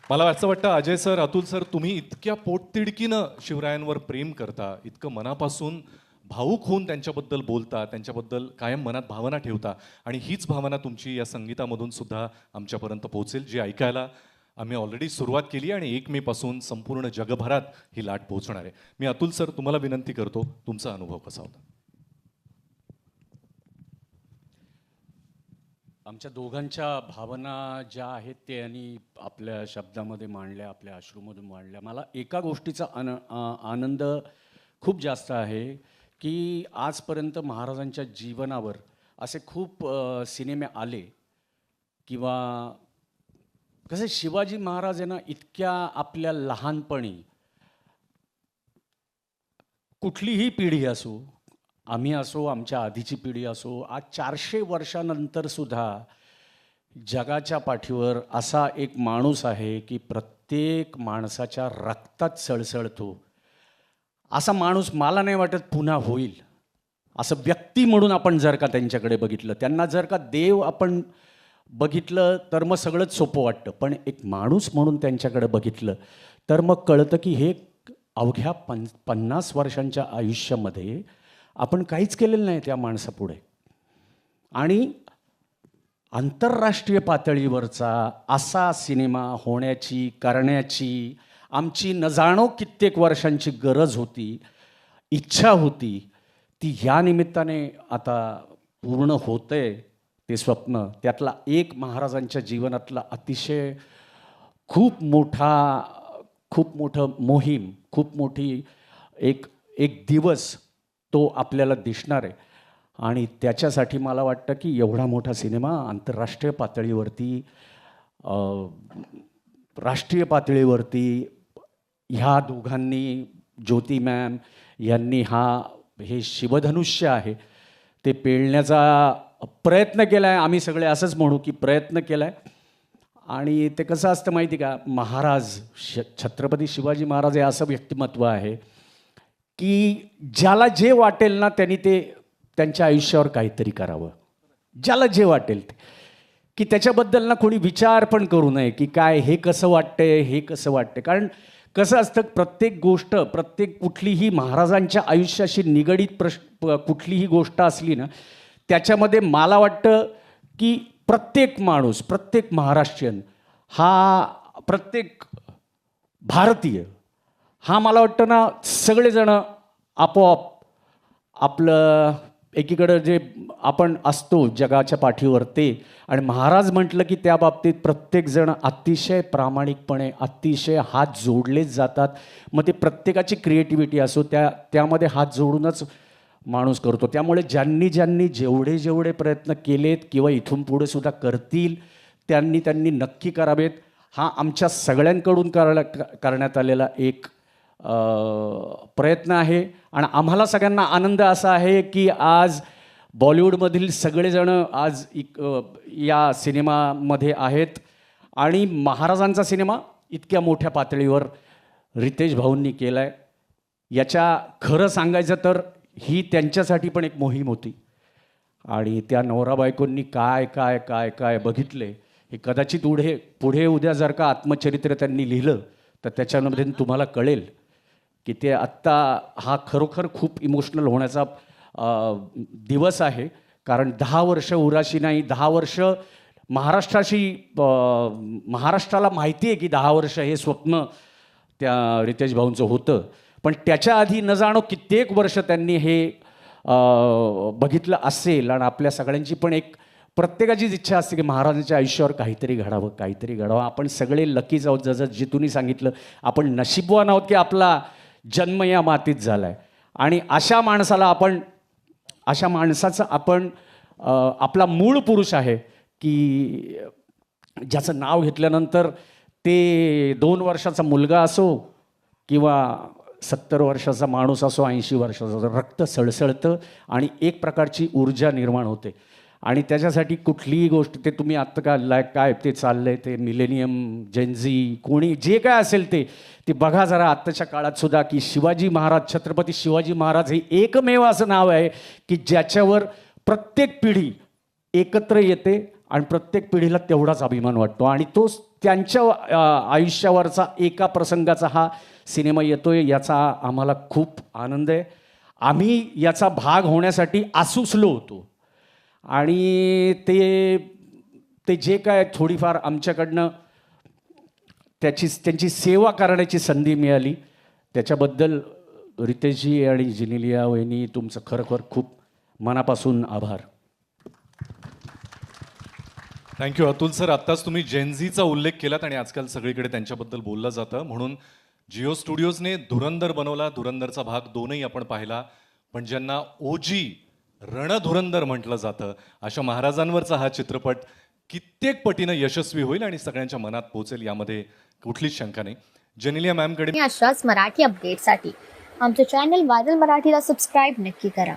मला असं वाटतं अजय सर, अतुल सर, तुम्ही इतक्या पोटतिडकीनं शिवरायांवर प्रेम करता, इतकं मनापासून भावूक होऊन त्यांच्याबद्दल बोलता, त्यांच्याबद्दल कायम मनात भावना ठेवता आणि हीच भावना तुमची या संगीतामधून सुद्धा आमच्यापर्यंत पोहोचेल, जी ऐकायला आम्ही ऑलरेडी सुरुवात केली आणि 1 मे पासून संपूर्ण जगभरात ही लाट पोहोचणार आहे. मी अतुल सर तुम्हाला विनंती करतो, तुमचा अनुभव कसा होता? आमच्या दोघांच्या भावना ज्या आहेत ते यांनी आपल्या शब्दामध्ये मांडल्या, आपल्या अश्रूमधून मांडल्या. मला एका गोष्टीचा आनंद खूप जास्त आहे की आजपर्यंत महाराजांच्या जीवनावर असे खूप सिनेमे आले किंवा कसे शिवाजी महाराज यांना इतक्या आपल्या लहानपणी कुठलीही पिढी असो, आम्ही असो, आमच्या आधीची पिढी असो, आज 400 वर्षानंतर सुद्धा जगाच्या पाठीवर असा एक माणूस आहे की प्रत्येक माणसाच्या रक्तात सळसळतो. असा माणूस मला नाही वाटत पुन्हा होईल. असं व्यक्ती म्हणून आपण जर का त्यांच्याकडे बघितलं, त्यांना जर का देव आपण बघितलं तर मग सगळंच सोपं वाटतं. पण एक माणूस म्हणून त्यांच्याकडे बघितलं तर मग कळतं की हे अवघ्या 50 वर्षांच्या आयुष्यामध्ये आपण काहीच केलेलं नाही त्या माणसापुढे. आणि आंतरराष्ट्रीय पातळीवरचा असा सिनेमा होण्याची, करण्याची आमची न जाणो कित्येक वर्षांची गरज होती, इच्छा होती. ती ह्या निमित्ताने आता पूर्ण होतंय ते स्वप्न. त्यातला एक महाराजांच्या जीवनातला अतिशय खूप मोठं मोहीम, खूप मोठी एक दिवस तो आपल्याला दिसणार आहे. आणि त्याच्यासाठी मला वाटतं की एवढा मोठा सिनेमा आंतरराष्ट्रीय पातळीवरती, राष्ट्रीय पातळीवरती ह्या दोघांनी, ज्योती मॅम यांनी हे शिवधनुष्य आहे ते पेलण्याचा प्रयत्न केला आहे. आम्ही सगळे असंच म्हणू की प्रयत्न केला आहे. आणि ते कसं असतं माहिती का, महाराज छत्रपती शिवाजी महाराज हे असं व्यक्तिमत्व आहे की ज्याला जे वाटेल ना त्यांनी ते त्यांच्या आयुष्यावर काहीतरी करावं. ज्याला जे वाटेल ते, की त्याच्याबद्दल ना कोणी विचार पण करू नये की काय हे कसं वाटतंय, हे कसं वाटतंय. कारण कसं असतं, प्रत्येक गोष्ट, कुठलीही महाराजांच्या आयुष्याशी निगडीत कुठलीही गोष्ट असली ना, त्याच्यामध्ये मला वाटतं की प्रत्येक माणूस, प्रत्येक महाराष्ट्रीयन, प्रत्येक भारतीय मला वाटतं ना, सगळेजण आपोआप आपलं एकीकडं जे आपण असतो जगाच्या पाठीवर ते, आणि महाराज म्हटलं की त्या बाबतीत प्रत्येकजण अतिशय प्रामाणिकपणे, अतिशय हात जोडलेच जातात. मग ते प्रत्येकाची क्रिएटिव्हिटी असो, त्यामध्ये हात जोडूनच माणूस करतो. त्यामुळे ज्यांनी जेवढे प्रयत्न केलेत किंवा इथून पुढे सुद्धा करतील त्यांनी नक्की करावेत. हा आमच्या सगळ्यांकडून करण्यात आलेला एक प्रयत्न आहे. आणि आम्हाला सगळ्यांना आनंद असा आहे की आज बॉलिवूडमधील सगळेजण आज या सिनेमामध्ये आहेत. आणि महाराजांचा सिनेमा इतक्या मोठ्या पातळीवर रितेश भाऊंनी केला आहे. याच्या खरं सांगायचं तर ही त्यांच्यासाठी पण एक मोहीम होती. आणि त्या नवरा बायकोंनी काय काय काय काय बघितले हे कदाचित पुढे उद्या जर का आत्मचरित्र त्यांनी लिहिलं तर त्याच्यामध्ये तुम्हाला कळेल की ते आत्ता हा खरोखर खूप इमोशनल होण्याचा दिवस आहे. कारण 10 वर्ष उराशी नाही, 10 वर्ष महाराष्ट्राला माहिती आहे की 10 वर्ष हे स्वप्न त्या रितेश भाऊंचं होतं. पण त्याच्या आधी न जाणो कित्येक वर्ष त्यांनी हे बघितलं असेल. आणि आपल्या सगळ्यांची पण एक प्रत्येकाचीच इच्छा असते की महाराजांच्या आयुष्यावर काहीतरी घडावं. आपण सगळे लकीच आहोत, जसं जितूनी सांगितलं, आपण नशीबवान आहोत की आपला जन्म या मातीत झाला आहे. आणि अशा माणसाचं आपण आपला मूळ पुरुष आहे की ज्याचं नाव घेतल्यानंतर ते 2 वर्षाचा मुलगा असो किंवा 70 वर्षाचा माणूस असो, 80 वर्षाचा, रक्त सळसळतं आणि एक प्रकारची ऊर्जा निर्माण होते. आणि त्याच्यासाठी कुठलीही गोष्ट, ते तुम्ही आत्ता काय ते चाललंय ते मिलेनियम, जेनझी, कोणी जे काय असेल ते बघा जरा आत्ताच्या काळात सुद्धा की शिवाजी महाराज, छत्रपती शिवाजी महाराज हे एकमेव असं नाव आहे की ज्याच्यावर प्रत्येक पिढी एकत्र येते आणि प्रत्येक पिढीला तेवढाच अभिमान वाटतो. आणि त्यांच्या आयुष्यावरचा एका प्रसंगाचा हा सिनेमा येतोय याचा आम्हाला खूप आनंद आहे. आम्ही याचा भाग होण्यासाठी आसुसलो होतो आणि ते जे काय थोडीफार आमच्याकडनं त्यांची सेवा करण्याची संधी मिळाली त्याच्याबद्दल रितेशजी आणि जिनेलिया वहिनी तुमचं खरोखर खूप मनापासून आभार. Thank you Atul sir. आत्ताच तुम्ही जेनझीचा उल्लेख केलात आणि आजकाल सगळीकडे त्यांच्याबद्दल बोललं जातं, म्हणून जिओ स्टुडिओजने धुरंदर बनवला. धुरंदरचा भाग 2ही आपण पाहिला, पण ज्यांना ओजी रणधुरंदर म्हटलं जातं अशा महाराजांवरचा हा चित्रपट कित्येक पटीनं यशस्वी होईल आणि सगळ्यांच्या मनात पोहोचेल यामध्ये कुठलीच शंका नाही. जेनेलिया मॅमकडे आणि अशाच मराठी अपडेटसाठी आमचं चॅनल व्हायरल मराठीला सबस्क्राईब नक्की करा.